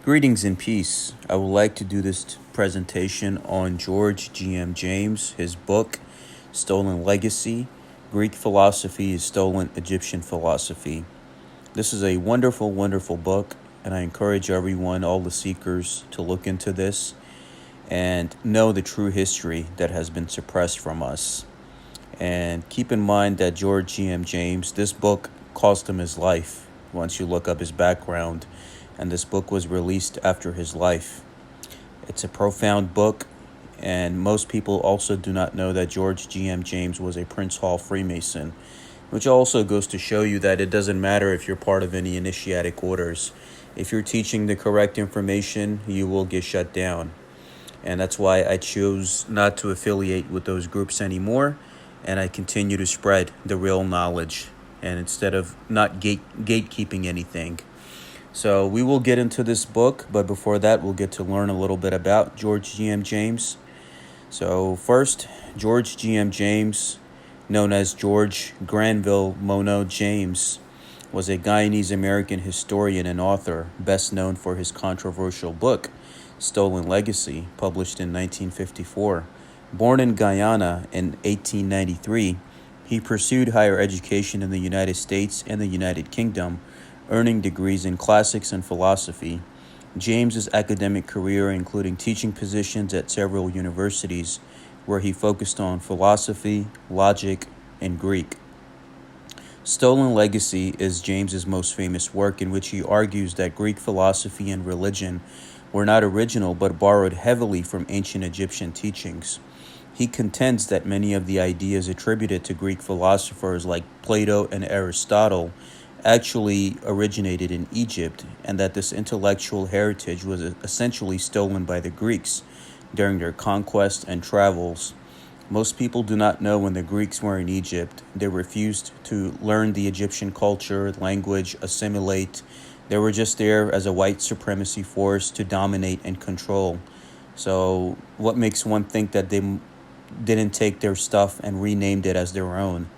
Greetings and peace. I would like to do this presentation on George G.M. James, his book, Stolen Legacy, Greek Philosophy is Stolen Egyptian Philosophy. This is a wonderful, wonderful book, and I encourage everyone, all the seekers, to look into this and know the true history that has been suppressed from us. And keep in mind that George G.M. James, this book cost him his life once you look up his background. And this book was released after his life. It's a profound book, and most people also do not know that George G.M. James was a Prince Hall Freemason, which also goes to show you that it doesn't matter if you're part of any initiatic orders. If you're teaching the correct information, you will get shut down. And that's why I chose not to affiliate with those groups anymore, and I continue to spread the real knowledge, and instead of not gatekeeping anything. So we will get into this book, but before that, we'll get to learn a little bit about George G.M. James. So first, George G.M. James, known as George Granville Mono James, was a Guyanese-American historian and author, best known for his controversial book, Stolen Legacy, published in 1954. Born in Guyana in 1893, he pursued higher education in the United States and the United Kingdom, earning degrees in classics and philosophy. James's academic career including teaching positions at several universities where he focused on philosophy, logic, and Greek. Stolen Legacy is James's most famous work, in which he argues that Greek philosophy and religion were not original but borrowed heavily from ancient Egyptian teachings. He contends that many of the ideas attributed to Greek philosophers like Plato and Aristotle actually originated in Egypt, and that this intellectual heritage was essentially stolen by the Greeks during their conquest and travels. Most people do not know when the Greeks were in Egypt. They refused to learn the Egyptian culture, language, assimilate. They were just there as a white supremacy force to dominate and control. So what makes one think that they didn't take their stuff and renamed it as their own?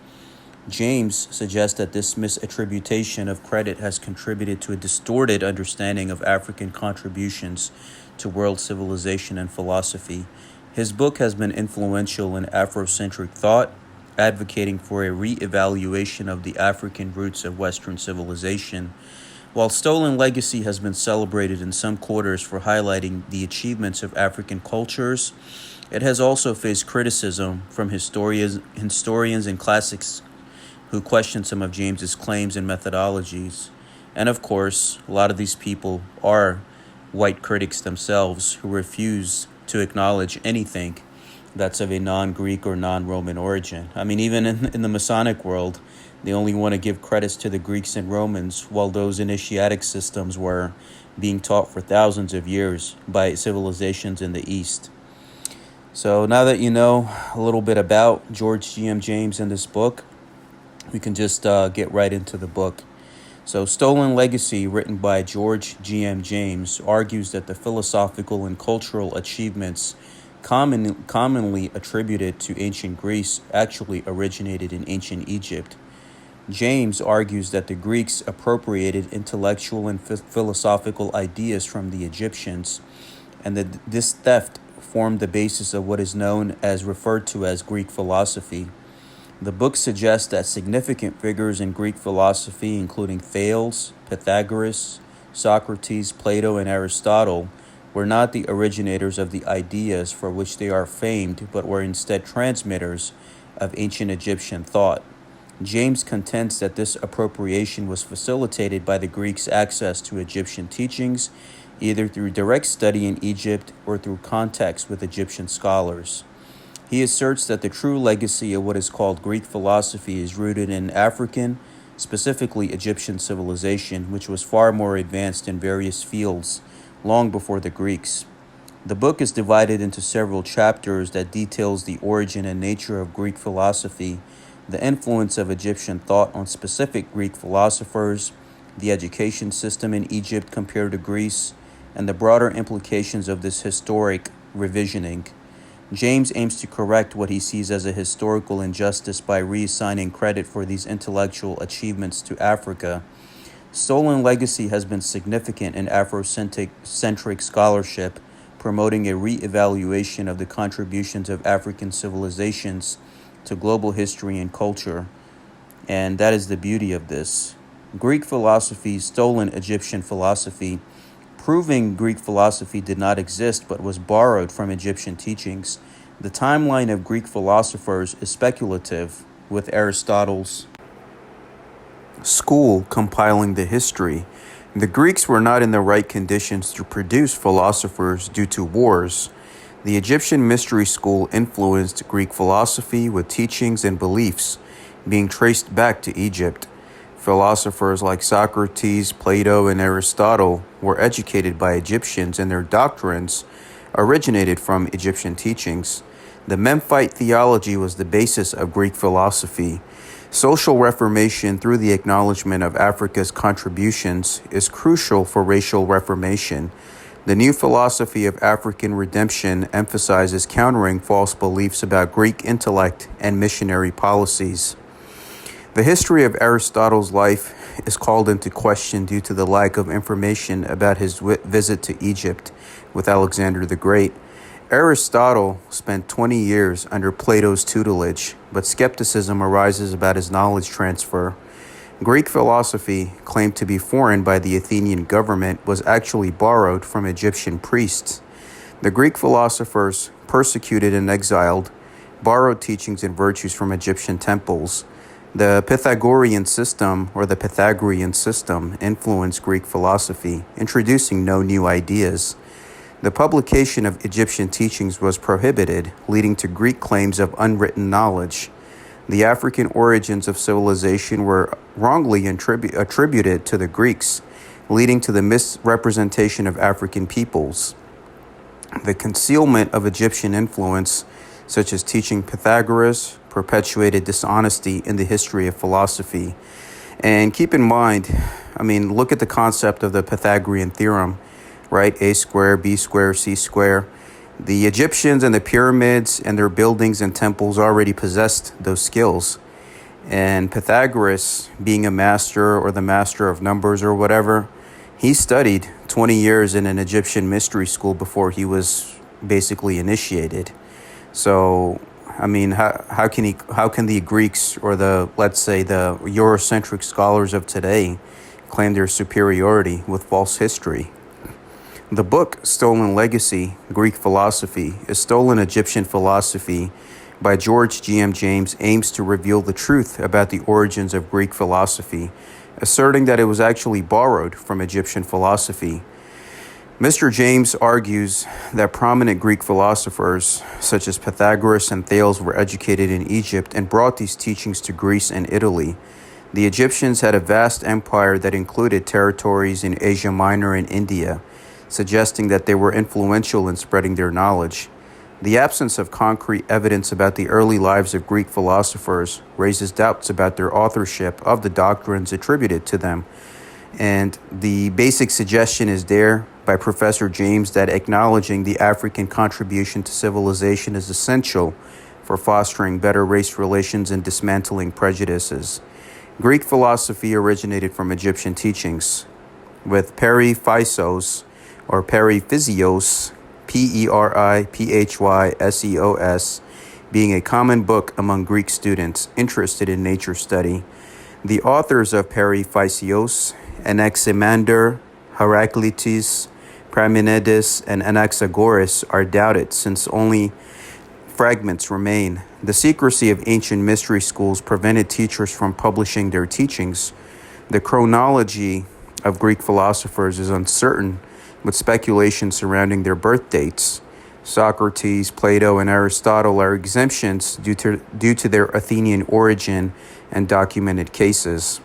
James suggests that this misattribution of credit has contributed to a distorted understanding of African contributions to world civilization and philosophy. His book has been influential in Afrocentric thought, advocating for a re-evaluation of the African roots of Western civilization. While Stolen Legacy has been celebrated in some quarters for highlighting the achievements of African cultures, it has also faced criticism from historians and classics who question some of James's claims and methodologies. And of course, a lot of these people are white critics themselves who refuse to acknowledge anything that's of a non-Greek or non-Roman origin. I mean, even in the Masonic world, they only want to give credits to the Greeks and Romans, while those initiatic systems were being taught for thousands of years by civilizations in the East. So now that you know a little bit about George G.M. James and this book, we can just get right into the book. So Stolen Legacy, written by George G.M. James, argues that the philosophical and cultural achievements commonly attributed to ancient Greece actually originated in ancient Egypt. James argues that the Greeks appropriated intellectual and philosophical ideas from the Egyptians, and that this theft formed the basis of what is known as referred to as Greek philosophy. The book suggests that significant figures in Greek philosophy, including Thales, Pythagoras, Socrates, Plato, and Aristotle, were not the originators of the ideas for which they are famed, but were instead transmitters of ancient Egyptian thought. James contends that this appropriation was facilitated by the Greeks' access to Egyptian teachings, either through direct study in Egypt or through contacts with Egyptian scholars. He asserts that the true legacy of what is called Greek philosophy is rooted in African, specifically Egyptian civilization, which was far more advanced in various fields long before the Greeks. The book is divided into several chapters that details the origin and nature of Greek philosophy, the influence of Egyptian thought on specific Greek philosophers, the education system in Egypt compared to Greece, and the broader implications of this historic revisioning. James aims to correct what he sees as a historical injustice by reassigning credit for these intellectual achievements to Africa, Stolen legacy has been significant in Afrocentric scholarship, promoting a re-evaluation of the contributions of African civilizations to global history and culture. And that is the beauty of this. Greek philosophy, stolen Egyptian philosophy, proving Greek philosophy did not exist but was borrowed from Egyptian teachings. The timeline of Greek philosophers is speculative, with Aristotle's school compiling the history. The Greeks were not in the right conditions to produce philosophers due to wars. The Egyptian mystery school influenced Greek philosophy with teachings and beliefs being traced back to Egypt. Philosophers like Socrates, Plato, and Aristotle were educated by Egyptians, and their doctrines originated from Egyptian teachings. The Memphite theology was the basis of Greek philosophy. Social reformation through the acknowledgement of Africa's contributions is crucial for racial reformation. The new philosophy of African redemption emphasizes countering false beliefs about Greek intellect and missionary policies. The history of Aristotle's life is called into question due to the lack of information about his visit to Egypt with Alexander the Great. Aristotle spent 20 years under Plato's tutelage, but skepticism arises about his knowledge transfer. Greek philosophy, claimed to be foreign by the Athenian government, was actually borrowed from Egyptian priests. The Greek philosophers, persecuted and exiled, borrowed teachings and virtues from Egyptian temples. The Pythagorean system, or the Pythagorean system, influenced Greek philosophy, introducing no new ideas. The publication of Egyptian teachings was prohibited, leading to Greek claims of unwritten knowledge. The African origins of civilization were wrongly attributed to the Greeks, leading to the misrepresentation of African peoples. The concealment of Egyptian influence, such as teaching Pythagoras, perpetuated dishonesty in the history of philosophy. And keep in mind, look at the concept of the Pythagorean theorem, right? A squared, B squared, C squared. The Egyptians and the pyramids and their buildings and temples already possessed those skills. And Pythagoras, being a master or the master of numbers or whatever, he studied 20 years in an Egyptian mystery school before he was basically initiated. So, how can the Greeks or let's say the Eurocentric scholars of today claim their superiority with false history? The book Stolen Legacy, Greek Philosophy, is Stolen Egyptian Philosophy by George G.M. James aims to reveal the truth about the origins of Greek philosophy, asserting that it was actually borrowed from Egyptian philosophy. Mr. James argues that prominent Greek philosophers, such as Pythagoras and Thales, were educated in Egypt and brought these teachings to Greece and Italy. The Egyptians had a vast empire that included territories in Asia Minor and India, suggesting that they were influential in spreading their knowledge. The absence of concrete evidence about the early lives of Greek philosophers raises doubts about their authorship of the doctrines attributed to them. And the basic suggestion is there by Professor James that acknowledging the African contribution to civilization is essential for fostering better race relations and dismantling prejudices. Greek philosophy originated from Egyptian teachings, with periphysos, or periphysios, Periphyseos, being a common book among Greek students interested in nature study. The authors of Periphyseos, Anaximander, Heraclitus, Parmenides, and Anaxagoras, are doubted since only fragments remain. The secrecy of ancient mystery schools prevented teachers from publishing their teachings. The chronology of Greek philosophers is uncertain, with speculation surrounding their birth dates. Socrates, Plato, and Aristotle are exemptions due to their Athenian origin and documented cases.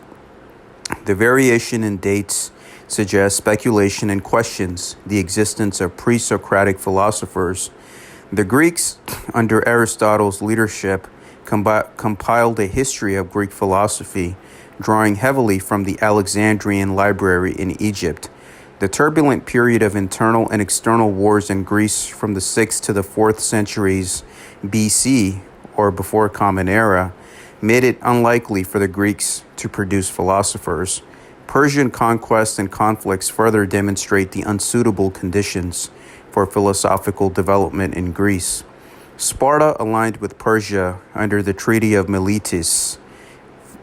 The variation in dates suggests speculation and questions the existence of pre-Socratic philosophers. The Greeks, under Aristotle's leadership, compiled a history of Greek philosophy, drawing heavily from the Alexandrian library in Egypt. The turbulent period of internal and external wars in Greece from the 6th to the 4th centuries BC, or before Common Era, made it unlikely for the Greeks to produce philosophers. Persian conquests and conflicts further demonstrate the unsuitable conditions for philosophical development in Greece. Sparta aligned with Persia under the Treaty of Miletus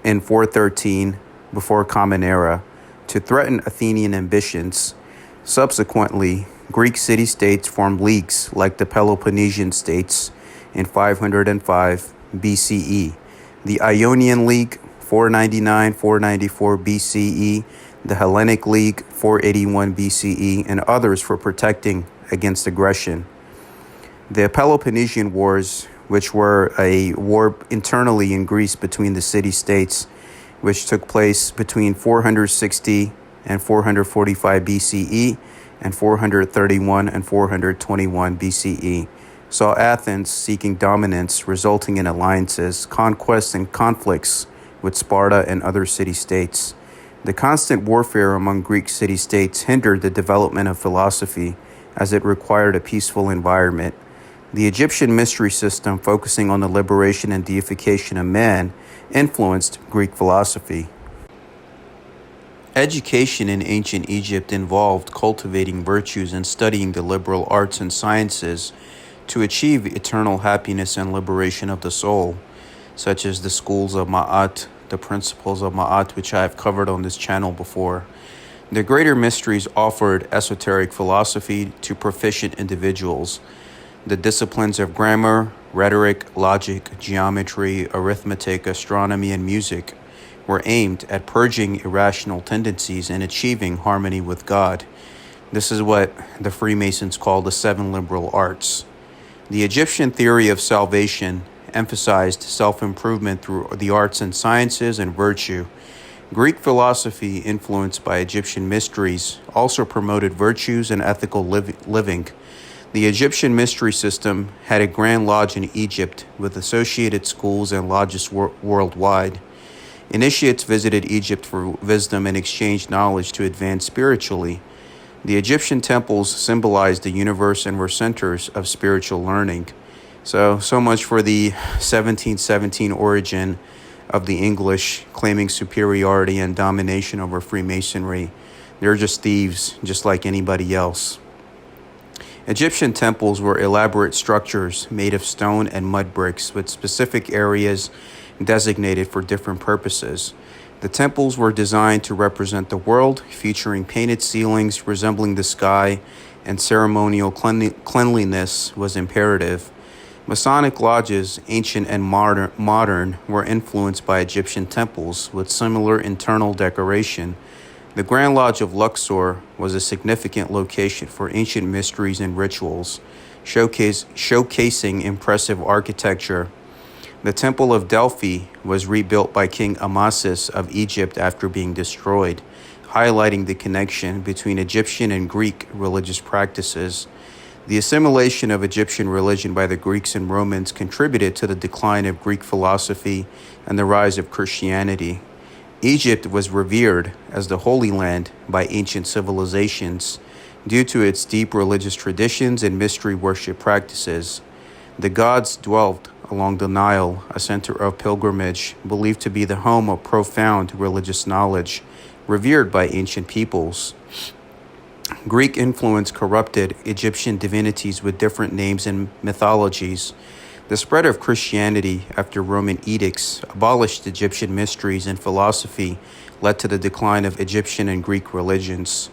in 413 before Common Era to threaten Athenian ambitions. Subsequently, Greek city-states formed leagues like the Peloponnesian states in 505 BCE, the Ionian League 499-494 BCE, the Hellenic League 481 BCE, and others for protecting against aggression. The Peloponnesian Wars, which were a war internally in Greece between the city-states, which took place between 460 and 445 BCE and 431 and 421 BCE, saw Athens seeking dominance, resulting in alliances, conquests, and conflicts with Sparta and other city-states. The constant warfare among Greek city-states hindered the development of philosophy, as it required a peaceful environment. The Egyptian mystery system, focusing on the liberation and deification of man, influenced Greek philosophy. Education in ancient Egypt involved cultivating virtues and studying the liberal arts and sciences to achieve eternal happiness and liberation of the soul, such as the schools of Ma'at, the principles of Ma'at, which I have covered on this channel before. The greater mysteries offered esoteric philosophy to proficient individuals. The disciplines of grammar, rhetoric, logic, geometry, arithmetic, astronomy, and music were aimed at purging irrational tendencies and achieving harmony with God. This is what the Freemasons call the seven liberal arts. The Egyptian theory of salvation emphasized self-improvement through the arts and sciences and virtue. Greek philosophy, influenced by Egyptian mysteries, also promoted virtues and ethical living. The Egyptian mystery system had a Grand Lodge in Egypt with associated schools and lodges worldwide. Initiates visited Egypt for wisdom and exchanged knowledge to advance spiritually. The Egyptian temples symbolized the universe and were centers of spiritual learning. So much for the 1717 origin of the English claiming superiority and domination over Freemasonry. They're just thieves, just like anybody else. Egyptian temples were elaborate structures made of stone and mud bricks with specific areas designated for different purposes. The temples were designed to represent the world, featuring painted ceilings resembling the sky, and ceremonial cleanliness was imperative. Masonic lodges, ancient and modern, were influenced by Egyptian temples with similar internal decoration. The Grand Lodge of Luxor was a significant location for ancient mysteries and rituals, showcasing impressive architecture. The Temple of Delphi was rebuilt by King Amasis of Egypt after being destroyed, highlighting the connection between Egyptian and Greek religious practices. The assimilation of Egyptian religion by the Greeks and Romans contributed to the decline of Greek philosophy and the rise of Christianity. Egypt was revered as the Holy Land by ancient civilizations due to its deep religious traditions and mystery worship practices. The gods dwelt along the Nile, a center of pilgrimage, believed to be the home of profound religious knowledge, revered by ancient peoples. Greek influence corrupted Egyptian divinities with different names and mythologies. The spread of Christianity after Roman edicts abolished Egyptian mysteries and philosophy, led to the decline of Egyptian and Greek religions.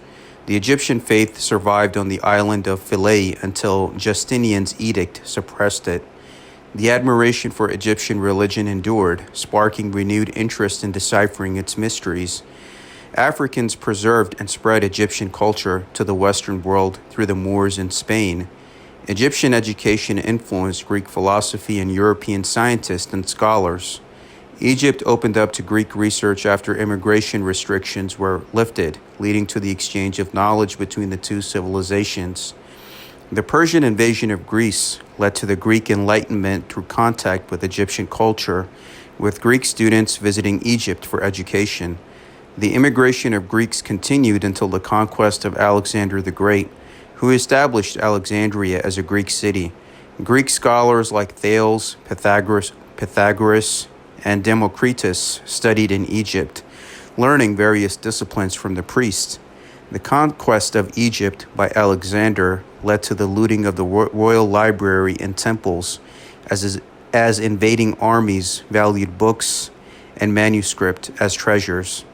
The Egyptian faith survived on the island of Philae until Justinian's edict suppressed it. The admiration for Egyptian religion endured, sparking renewed interest in deciphering its mysteries. Africans preserved and spread Egyptian culture to the Western world through the Moors in Spain. Egyptian education influenced Greek philosophy and European scientists and scholars. Egypt opened up to Greek research after immigration restrictions were lifted, leading to the exchange of knowledge between the two civilizations. The Persian invasion of Greece led to the Greek Enlightenment through contact with Egyptian culture, with Greek students visiting Egypt for education. The immigration of Greeks continued until the conquest of Alexander the Great, who established Alexandria as a Greek city. Greek scholars like Thales, Pythagoras, and Democritus studied in Egypt. learning various disciplines from the priests. The conquest of Egypt by Alexander led to the looting of the royal library and temples, as invading armies valued books and manuscript as treasures.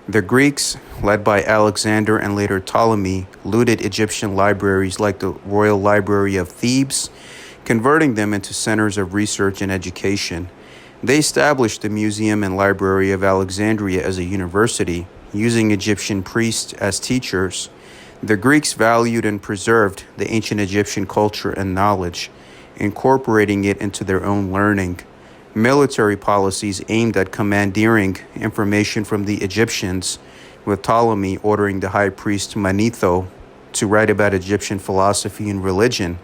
The Greeks, led by Alexander and later Ptolemy, looted Egyptian libraries like the Royal Library of Thebes, converting them into centers of research and education. They established the Museum and Library of Alexandria as a university, using Egyptian priests as teachers. The Greeks valued and preserved the ancient Egyptian culture and knowledge, incorporating it into their own learning. Military policies aimed at commandeering information from the Egyptians, with Ptolemy ordering the high priest Manetho to write about Egyptian philosophy and religion,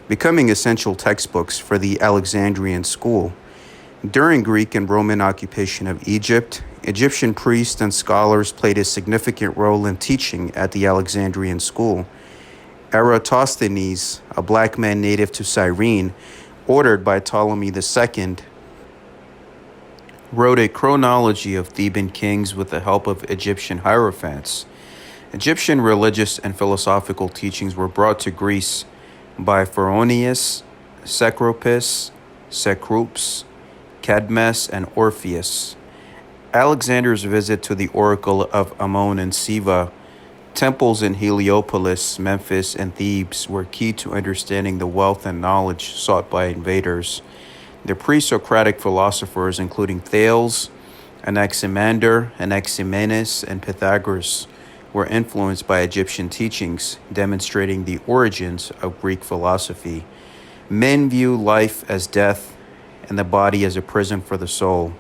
becoming essential textbooks for the Alexandrian school. During Greek and Roman occupation of Egypt, Egyptian priests and scholars played a significant role in teaching at the Alexandrian school. Eratosthenes, a black man native to Cyrene, ordered by Ptolemy II, wrote a chronology of Theban kings with the help of Egyptian hierophants. Egyptian religious and philosophical teachings were brought to Greece by Pharoneus, Cecropus, Cecrops, Cadmus, and Orpheus. Alexander's visit to the oracle of Ammon and Siva, temples in Heliopolis, Memphis, and Thebes were key to understanding the wealth and knowledge sought by invaders. The pre-Socratic philosophers, including Thales, Anaximander, Anaximenes, and Pythagoras, were influenced by Egyptian teachings, demonstrating the origins of Greek philosophy. Men view life as death and the body as a prison for the soul,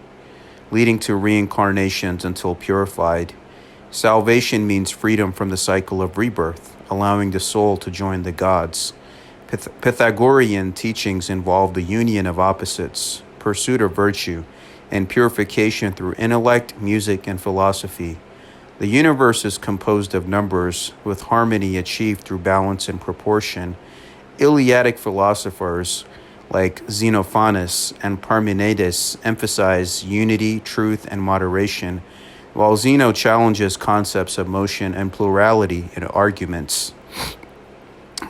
leading to reincarnations until purified. Salvation means freedom from the cycle of rebirth, allowing the soul to join the gods. Pythagorean teachings involve the union of opposites, pursuit of virtue, and purification through intellect, music, and philosophy. The universe is composed of numbers, with harmony achieved through balance and proportion. Eleatic philosophers like Xenophonus and Parmenides emphasize unity, truth, and moderation, while Zeno challenges concepts of motion and plurality in arguments.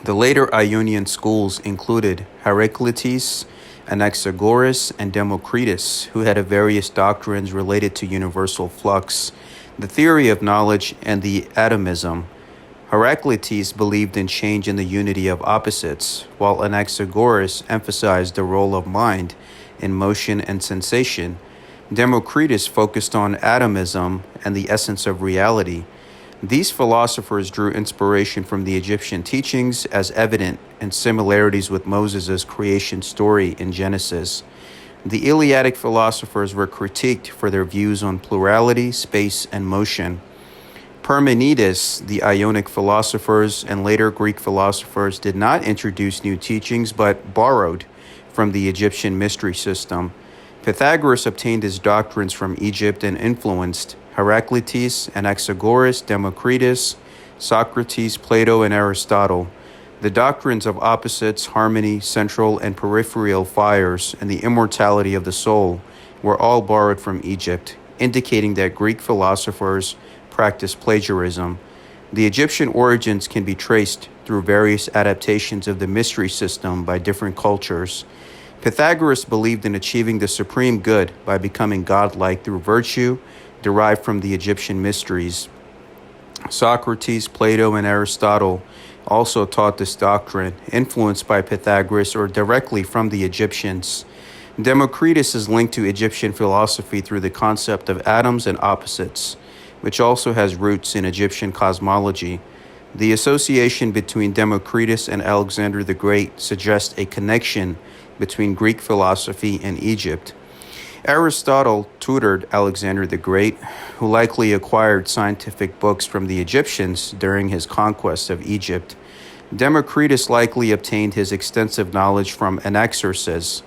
The later Ionian schools included Heraclitus, Anaxagoras, and Democritus, who had various doctrines related to universal flux, the theory of knowledge, and the atomism. Heraclitus believed in change in the unity of opposites, while Anaxagoras emphasized the role of mind in motion and sensation. Democritus focused on atomism and the essence of reality. These philosophers drew inspiration from the Egyptian teachings, as evident in similarities with Moses' creation story in Genesis. The Eleatic philosophers were critiqued for their views on plurality, space, and motion. Parmenides, the Ionic philosophers, and later Greek philosophers did not introduce new teachings but borrowed from the Egyptian mystery system. Pythagoras obtained his doctrines from Egypt and influenced Heraclitus, Anaxagoras, Democritus, Socrates, Plato, and Aristotle. The doctrines of opposites, harmony, central and peripheral fires, and the immortality of the soul were all borrowed from Egypt, indicating that Greek philosophers practiced plagiarism. The Egyptian origins can be traced through various adaptations of the mystery system by different cultures. Pythagoras believed in achieving the supreme good by becoming godlike through virtue derived from the Egyptian mysteries. Socrates, Plato, and Aristotle also taught this doctrine, influenced by Pythagoras or directly from the Egyptians. Democritus is linked to Egyptian philosophy through the concept of atoms and opposites, which also has roots in Egyptian cosmology. The association between Democritus and Alexander the Great suggests a connection between Greek philosophy and Egypt. Aristotle tutored Alexander the Great, who likely acquired scientific books from the Egyptians during his conquest of Egypt. Democritus likely obtained his extensive knowledge from Anaxarchus,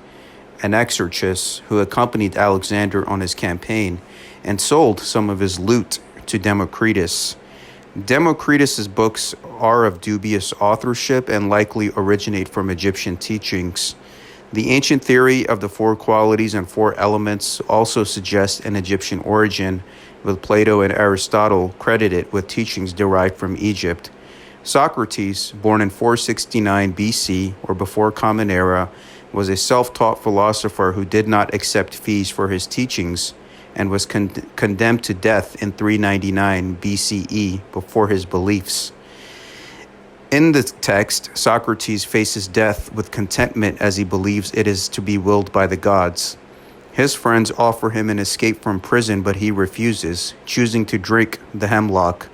who accompanied Alexander on his campaign and sold some of his loot to Democritus. Democritus's books are of dubious authorship and likely originate from Egyptian teachings. The ancient theory of the four qualities and four elements also suggests an Egyptian origin, with Plato and Aristotle credited with teachings derived from Egypt. Socrates, born in 469 BC or before Common Era, was a self-taught philosopher who did not accept fees for his teachings and was condemned to death in 399 BCE before his beliefs. In the text, Socrates faces death with contentment as he believes it is to be willed by the gods. His friends offer him an escape from prison, but he refuses, choosing to drink the hemlock.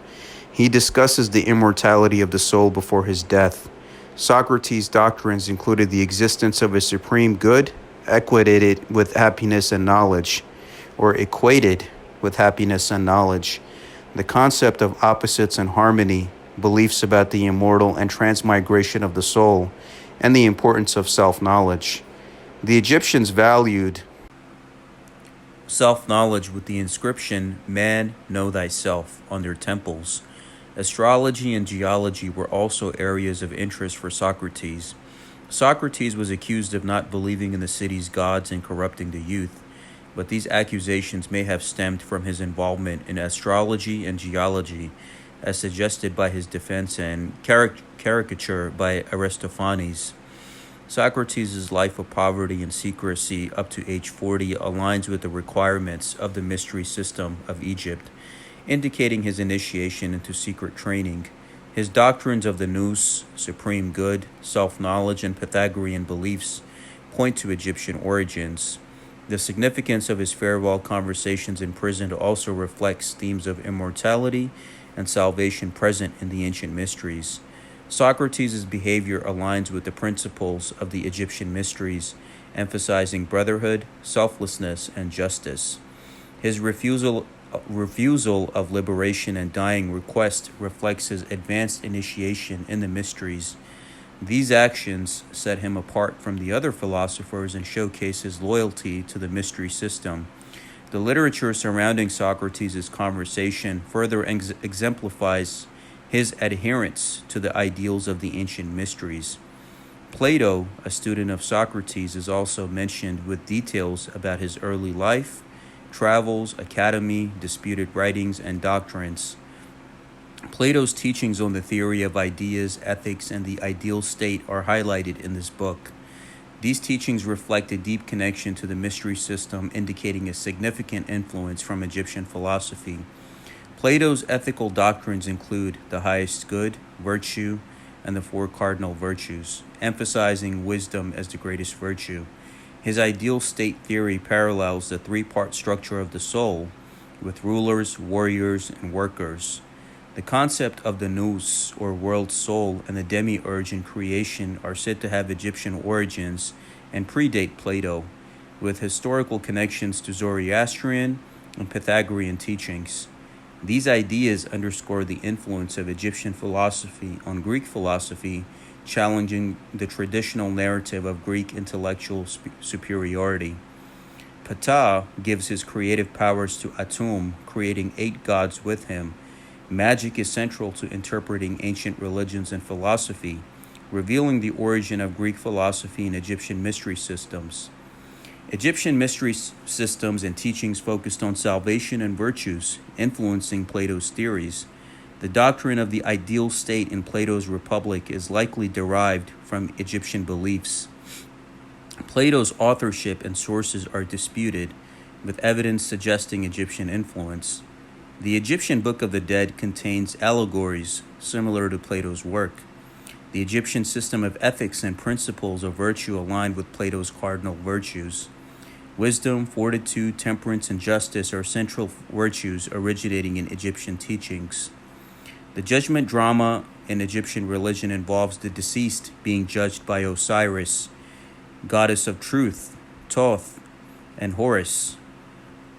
He discusses the immortality of the soul before his death. Socrates' doctrines included the existence of a supreme good, equated with happiness and knowledge, or equated with happiness and knowledge, the concept of opposites and harmony, beliefs about the immortal and transmigration of the soul, and the importance of self-knowledge. The Egyptians valued self-knowledge with the inscription, "Man, know thyself," on their temples. Astrology and geology were also areas of interest for Socrates. Socrates was accused of not believing in the city's gods and corrupting the youth, but these accusations may have stemmed from his involvement in astrology and geology, as suggested by his defense and caricature by Aristophanes. Socrates' life of poverty and secrecy up to age 40 aligns with the requirements of the mystery system of Egypt, indicating his initiation into secret training. His doctrines of the nous, supreme good, self-knowledge, and Pythagorean beliefs point to Egyptian origins. The significance of his farewell conversations in prison also reflects themes of immortality and salvation present in the ancient mysteries. Socrates' behavior aligns with the principles of the Egyptian mysteries, emphasizing brotherhood, selflessness, and justice. His refusal of liberation and dying request reflects his advanced initiation in the mysteries. These actions set him apart from the other philosophers and showcase his loyalty to the mystery system. The literature surrounding Socrates' conversation further exemplifies his adherence to the ideals of the ancient mysteries. Plato, a student of Socrates, is also mentioned with details about his early life, travels, academy, disputed writings, and doctrines. Plato's teachings on the theory of ideas, ethics, and the ideal state are highlighted in this book. These teachings reflect a deep connection to the mystery system, indicating a significant influence from Egyptian philosophy. Plato's ethical doctrines include the highest good, virtue, and the four cardinal virtues, emphasizing wisdom as the greatest virtue. His ideal state theory parallels the three-part structure of the soul, with rulers, warriors, and workers. The concept of the nous, or world soul, and the demiurge in creation are said to have Egyptian origins and predate Plato, with historical connections to Zoroastrian and Pythagorean teachings. These ideas underscore the influence of Egyptian philosophy on Greek philosophy, challenging the traditional narrative of Greek intellectual superiority. Ptah gives his creative powers to Atum, creating 8 gods with him. Magic is central to interpreting ancient religions and philosophy, revealing the origin of Greek philosophy and Egyptian mystery systems. Egyptian mystery systems and teachings focused on salvation and virtues, influencing Plato's theories. The doctrine of the ideal state in Plato's Republic is likely derived from Egyptian beliefs. Plato's authorship and sources are disputed, with evidence suggesting Egyptian influence. The Egyptian Book of the Dead contains allegories similar to Plato's work. The Egyptian system of ethics and principles of virtue aligned with Plato's cardinal virtues. Wisdom, fortitude, temperance, and justice are central virtues originating in Egyptian teachings. The judgment drama in Egyptian religion involves the deceased being judged by Osiris, goddess of truth, Thoth, and Horus.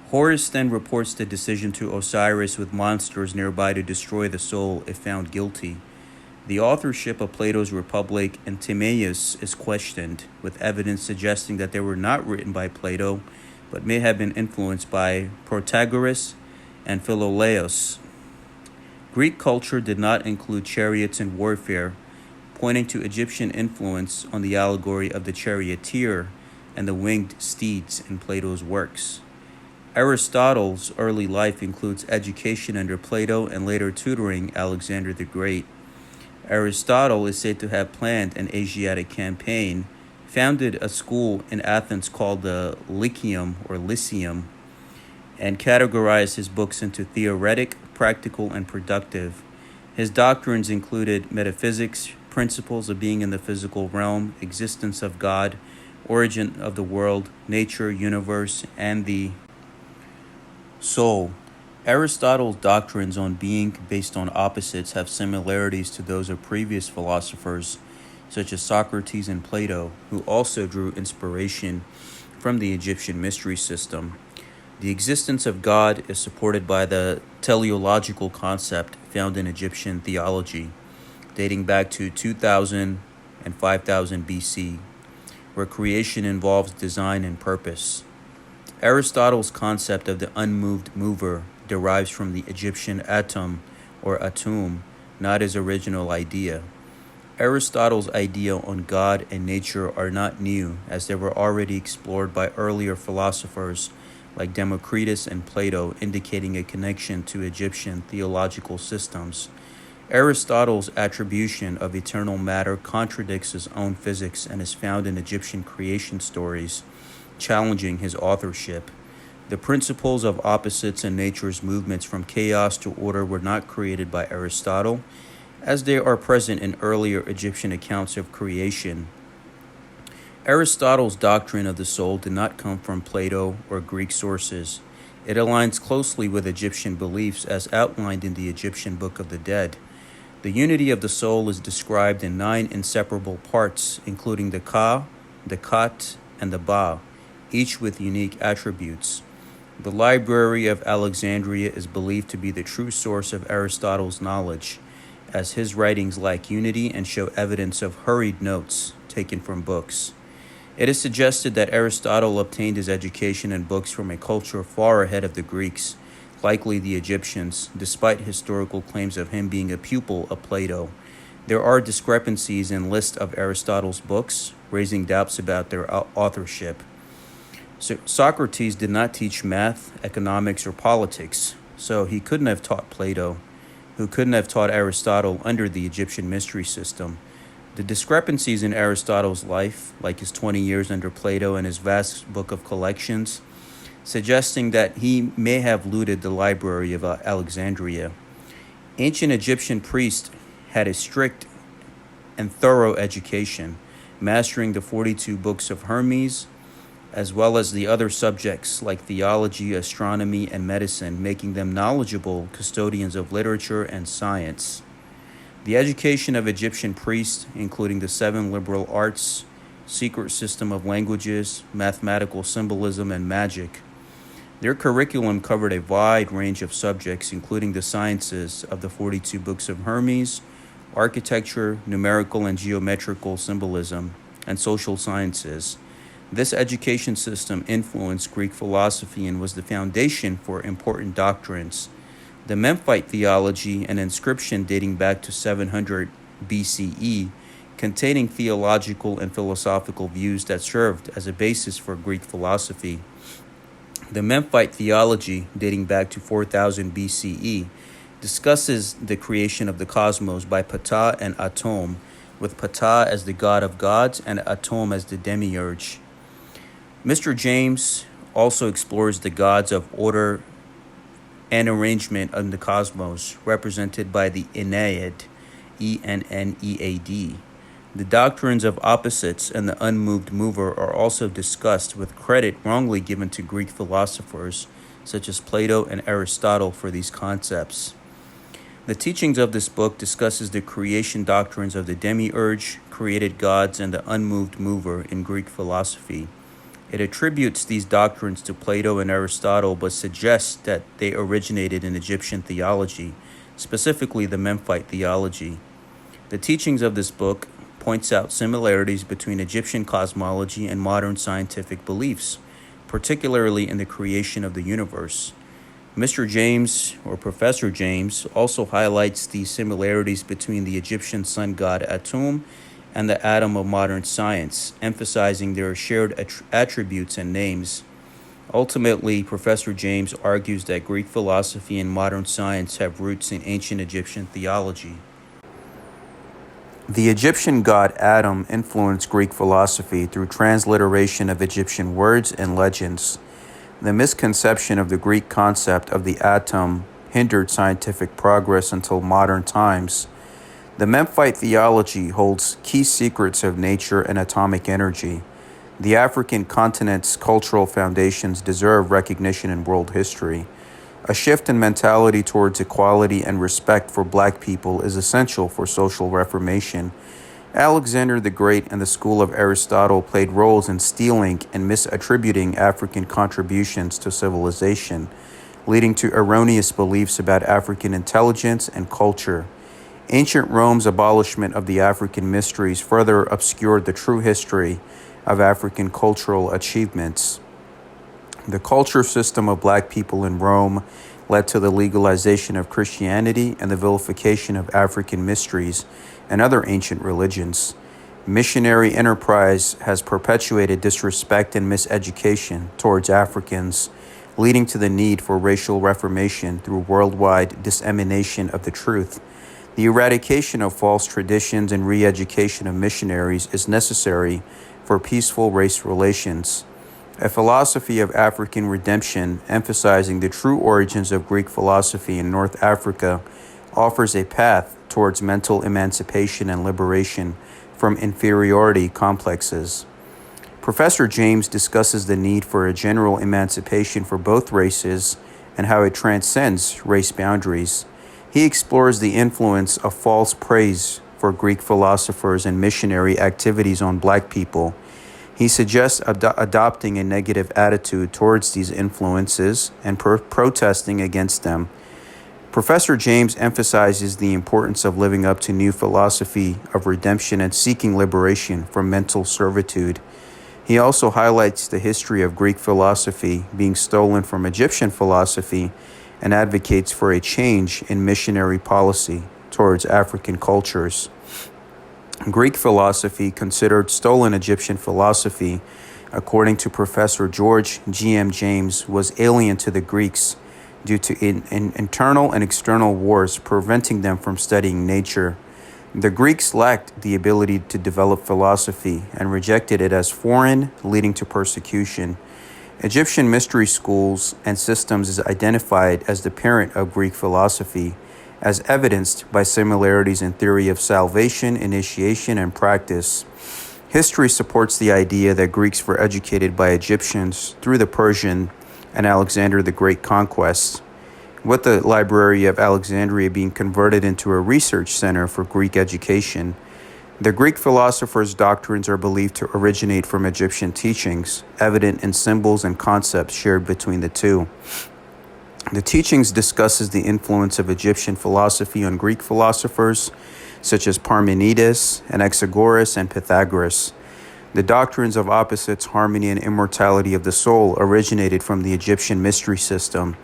Horus then reports the decision to Osiris with monsters nearby to destroy the soul if found guilty. The authorship of Plato's Republic and Timaeus is questioned, with evidence suggesting that they were not written by Plato, but may have been influenced by Protagoras and Philolaus. Greek culture did not include chariots in warfare, pointing to Egyptian influence on the allegory of the charioteer and the winged steeds in Plato's works. Aristotle's early life includes education under Plato and later tutoring Alexander the Great. Aristotle is said to have planned an Asiatic campaign, founded a school in Athens called the Lyceum, and categorized his books into theoretic, practical, and productive. His doctrines included metaphysics, principles of being in the physical realm, existence of God, origin of the world, nature, universe, and the soul. Aristotle's doctrines on being based on opposites have similarities to those of previous philosophers, such as Socrates and Plato, who also drew inspiration from the Egyptian mystery system. The existence of God is supported by the teleological concept found in Egyptian theology, dating back to 2000 and 5000 BC, where creation involves design and purpose. Aristotle's concept of the unmoved mover derives from the Egyptian atom or atum, not his original idea. Aristotle's idea on God and nature are not new, as they were already explored by earlier philosophers like Democritus and Plato, indicating a connection to Egyptian theological systems. Aristotle's attribution of eternal matter contradicts his own physics and is found in Egyptian creation stories, challenging his authorship. The principles of opposites and nature's movements from chaos to order were not created by Aristotle, as they are present in earlier Egyptian accounts of creation. Aristotle's doctrine of the soul did not come from Plato or Greek sources. It aligns closely with Egyptian beliefs as outlined in the Egyptian Book of the Dead. The unity of the soul is described in 9 inseparable parts, including the Ka, the Kat, and the Ba, each with unique attributes. The Library of Alexandria is believed to be the true source of Aristotle's knowledge, as his writings lack unity and show evidence of hurried notes taken from books. It is suggested that Aristotle obtained his education and books from a culture far ahead of the Greeks, likely the Egyptians, despite historical claims of him being a pupil of Plato. There are discrepancies in lists of Aristotle's books, raising doubts about their authorship. Socrates did not teach math, economics, or politics, so he couldn't have taught Plato, who couldn't have taught Aristotle under the Egyptian mystery system. The discrepancies in Aristotle's life, like his 20 years under Plato and his vast book of collections, suggesting that he may have looted the Library of Alexandria. Ancient Egyptian priests had a strict and thorough education, mastering the 42 books of Hermes, as well as the other subjects like theology, astronomy, and medicine, making them knowledgeable custodians of literature and science. The education of Egyptian priests, including the 7 liberal arts, secret system of languages, mathematical symbolism, and magic. Their curriculum covered a wide range of subjects, including the sciences of the 42 books of Hermes, architecture, numerical and geometrical symbolism, and social sciences. This education system influenced Greek philosophy and was the foundation for important doctrines. The Memphite theology, an inscription dating back to 700 BCE, containing theological and philosophical views that served as a basis for Greek philosophy. The Memphite theology, dating back to 4000 BCE, discusses the creation of the cosmos by Ptah and Atum, with Ptah as the god of gods and Atum as the demiurge. Mr. James also explores the gods of order and arrangement in the cosmos, represented by the Ennead, Ennead. The doctrines of opposites and the unmoved mover are also discussed, with credit wrongly given to Greek philosophers such as Plato and Aristotle for these concepts. The teachings of this book discusses the creation doctrines of the demiurge, created gods, and the unmoved mover in Greek philosophy. It attributes these doctrines to Plato and Aristotle, but suggests that they originated in Egyptian theology, specifically the Memphite theology. The teachings of this book points out similarities between Egyptian cosmology and modern scientific beliefs, particularly in the creation of the universe. Mr. James, or Professor James, also highlights the similarities between the Egyptian sun god Atum and the atom of modern science, emphasizing their shared attributes and names. Ultimately, Professor James argues that Greek philosophy and modern science have roots in ancient Egyptian theology. The Egyptian god Adam influenced Greek philosophy through transliteration of Egyptian words and legends. The misconception of the Greek concept of the atom hindered scientific progress until modern times. The Memphite theology holds key secrets of nature and atomic energy. The African continent's cultural foundations deserve recognition in world history. A shift in mentality towards equality and respect for black people is essential for social reformation. Alexander the Great and the school of Aristotle played roles in stealing and misattributing African contributions to civilization, leading to erroneous beliefs about African intelligence and culture. Ancient Rome's abolishment of the African mysteries further obscured the true history of African cultural achievements. The culture system of black people in Rome led to the legalization of Christianity and the vilification of African mysteries and other ancient religions. Missionary enterprise has perpetuated disrespect and miseducation towards Africans, leading to the need for racial reformation through worldwide dissemination of the truth. The eradication of false traditions and re-education of missionaries is necessary for peaceful race relations. A philosophy of African redemption, emphasizing the true origins of Greek philosophy in North Africa, offers a path towards mental emancipation and liberation from inferiority complexes. Professor James discusses the need for a general emancipation for both races and how it transcends race boundaries. He explores the influence of false praise for Greek philosophers and missionary activities on black people. He suggests adopting a negative attitude towards these influences and protesting against them. Professor James emphasizes the importance of living up to new philosophy of redemption and seeking liberation from mental servitude. He also highlights the history of Greek philosophy being stolen from Egyptian philosophy and advocates for a change in missionary policy towards African cultures. Greek philosophy considered stolen Egyptian philosophy, according to Professor George G.M. James, was alien to the Greeks due to internal and external wars preventing them from studying nature. The Greeks lacked the ability to develop philosophy and rejected it as foreign, leading to persecution. Egyptian mystery schools and systems is identified as the parent of Greek philosophy, as evidenced by similarities in theory of salvation, initiation, and practice. History supports the idea that Greeks were educated by Egyptians through the Persian and Alexander the Great conquest, with the Library of Alexandria being converted into a research center for Greek education. The Greek philosophers' doctrines are believed to originate from Egyptian teachings, evident in symbols and concepts shared between the two. The teachings discusses the influence of Egyptian philosophy on Greek philosophers, such as Parmenides, Anaxagoras, and Pythagoras. The doctrines of opposites, harmony, and immortality of the soul originated from the Egyptian mystery system.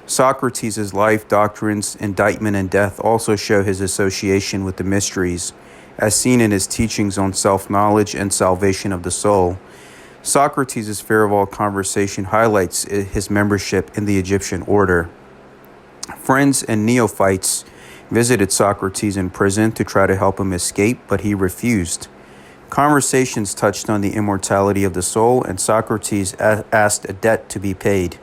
Socrates' life, doctrines, indictment, and death also show his association with the mysteries, as seen in his teachings on self-knowledge and salvation of the soul. Socrates' farewell conversation highlights his membership in the Egyptian order. Friends and neophytes visited Socrates in prison to try to help him escape, but he refused. Conversations touched on the immortality of the soul, and Socrates asked a debt to be paid.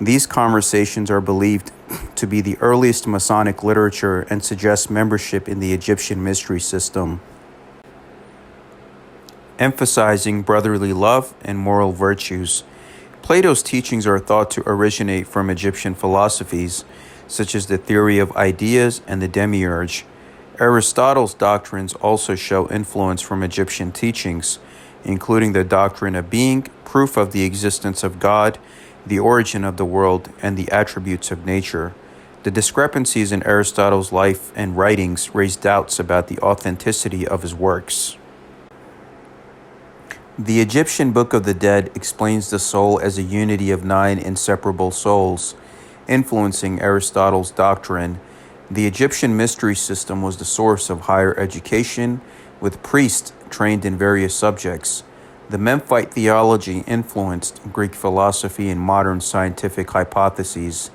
These conversations are believed to be the earliest Masonic literature and suggest membership in the Egyptian mystery system, emphasizing brotherly love and moral virtues. Plato's teachings are thought to originate from Egyptian philosophies, such as the theory of ideas and the demiurge. Aristotle's doctrines also show influence from Egyptian teachings, including the doctrine of being, proof of the existence of God, the origin of the world, and the attributes of nature. The discrepancies in Aristotle's life and writings raise doubts about the authenticity of his works. The Egyptian Book of the Dead explains the soul as a unity of 9 inseparable souls, influencing Aristotle's doctrine. The Egyptian mystery system was the source of higher education, with priests trained in various subjects. The Memphite theology influenced Greek philosophy and modern scientific hypotheses.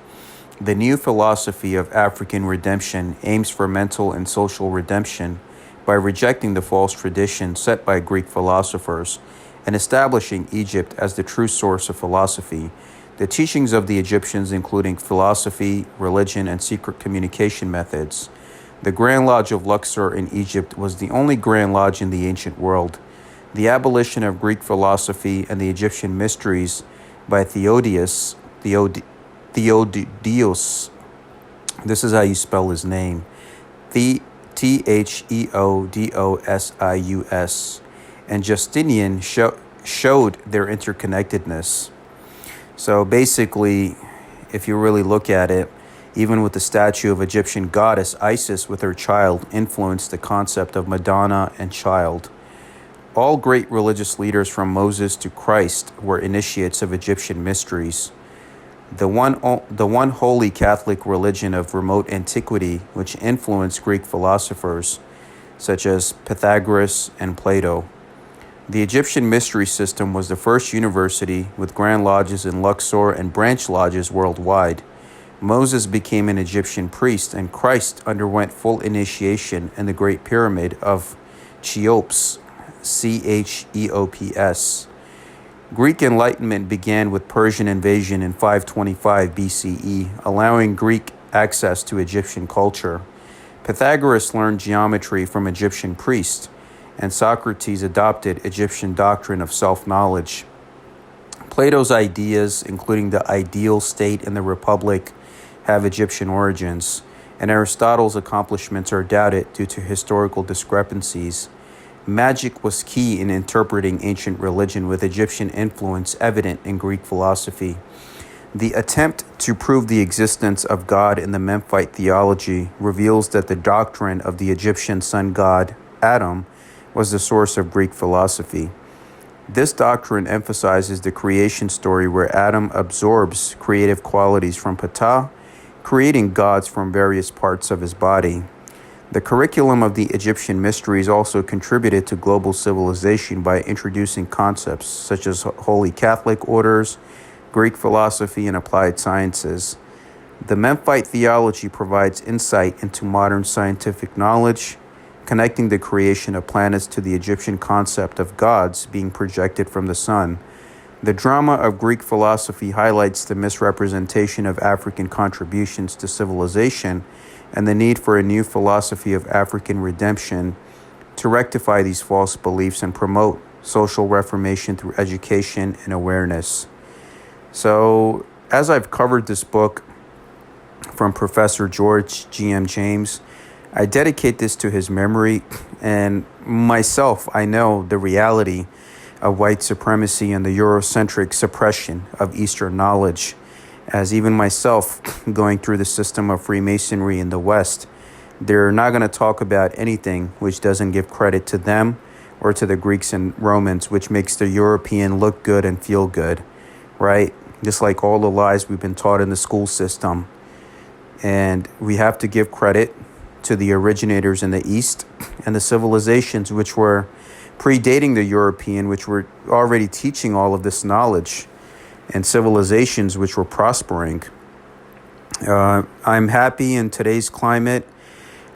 The new philosophy of African redemption aims for mental and social redemption by rejecting the false tradition set by Greek philosophers and establishing Egypt as the true source of philosophy. The teachings of the Egyptians, including philosophy, religion, and secret communication methods. The Grand Lodge of Luxor in Egypt was the only Grand Lodge in the ancient world. The abolition of Greek philosophy and the Egyptian mysteries by Theodios, this is how you spell his name, Theodosius, and Justinian showed their interconnectedness. So basically, if you really look at it, even with the statue of Egyptian goddess Isis with her child influenced the concept of Madonna and child. All great religious leaders from Moses to Christ were initiates of Egyptian mysteries. The one holy Catholic religion of remote antiquity, which influenced Greek philosophers such as Pythagoras and Plato. The Egyptian mystery system was the first university with grand lodges in Luxor and branch lodges worldwide. Moses became an Egyptian priest, and Christ underwent full initiation in the Great Pyramid of Cheops, Cheops. Greek Enlightenment began with Persian invasion in 525 BCE, allowing Greek access to Egyptian culture. Pythagoras learned geometry from Egyptian priests, and Socrates adopted Egyptian doctrine of self-knowledge. Plato's ideas, including the ideal state and the republic, have Egyptian origins, and Aristotle's accomplishments are doubted due to historical discrepancies. Magic was key in interpreting ancient religion, with Egyptian influence evident in Greek philosophy. The attempt to prove the existence of God in the Memphite theology reveals that the doctrine of the Egyptian sun god, Adam, was the source of Greek philosophy. This doctrine emphasizes the creation story where Adam absorbs creative qualities from Ptah, creating gods from various parts of his body. The curriculum of the Egyptian mysteries also contributed to global civilization by introducing concepts such as holy Catholic orders, Greek philosophy, and applied sciences. The Memphite theology provides insight into modern scientific knowledge, connecting the creation of planets to the Egyptian concept of gods being projected from the sun. The drama of Greek philosophy highlights the misrepresentation of African contributions to civilization and the need for a new philosophy of African redemption to rectify these false beliefs and promote social reformation through education and awareness. So, as I've covered this book from Professor George G.M. James, I dedicate this to his memory, and myself, I know the reality of white supremacy and the Eurocentric suppression of Eastern knowledge, as even myself going through the system of Freemasonry in the West, they're not going to talk about anything which doesn't give credit to them or to the Greeks and Romans, which makes the European look good and feel good, right? Just like all the lies we've been taught in the school system. And we have to give credit to the originators in the East and the civilizations which were predating the European, which were already teaching all of this knowledge, and civilizations which were prospering. I'm happy in today's climate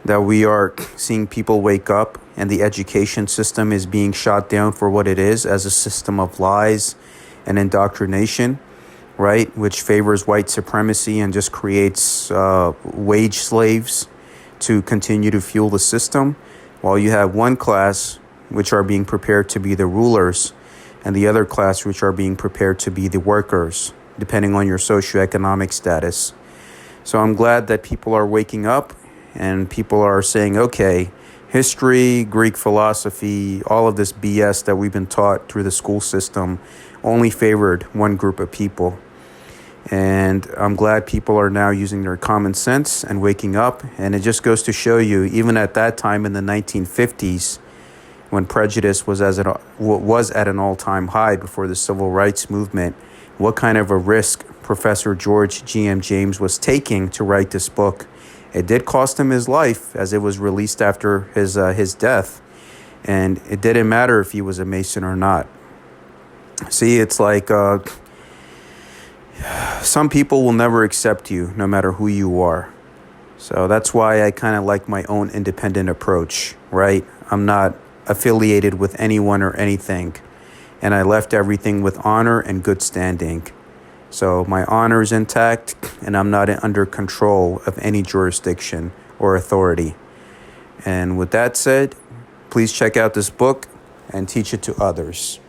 that we are seeing people wake up and the education system is being shot down for what it is, as a system of lies and indoctrination, right? Which favors white supremacy and just creates wage slaves to continue to fuel the system, while you have one class which are being prepared to be the rulers and the other class which are being prepared to be the workers, depending on your socioeconomic status. So I'm glad that people are waking up and people are saying, okay, history, Greek philosophy, all of this BS that we've been taught through the school system only favored one group of people. And I'm glad people are now using their common sense and waking up. And it just goes to show you, even at that time in the 1950s, when prejudice was at an all-time high before the civil rights movement, what kind of a risk Professor George G.M. James was taking to write this book. It did cost him his life, as it was released after his death, and it didn't matter if he was a Mason or not. See, it's like some people will never accept you no matter who you are. So that's why I kind of like my own independent approach, right? I'm not affiliated with anyone or anything. And I left everything with honor and good standing. So my honor is intact, and I'm not under control of any jurisdiction or authority. And with that said, please check out this book and teach it to others.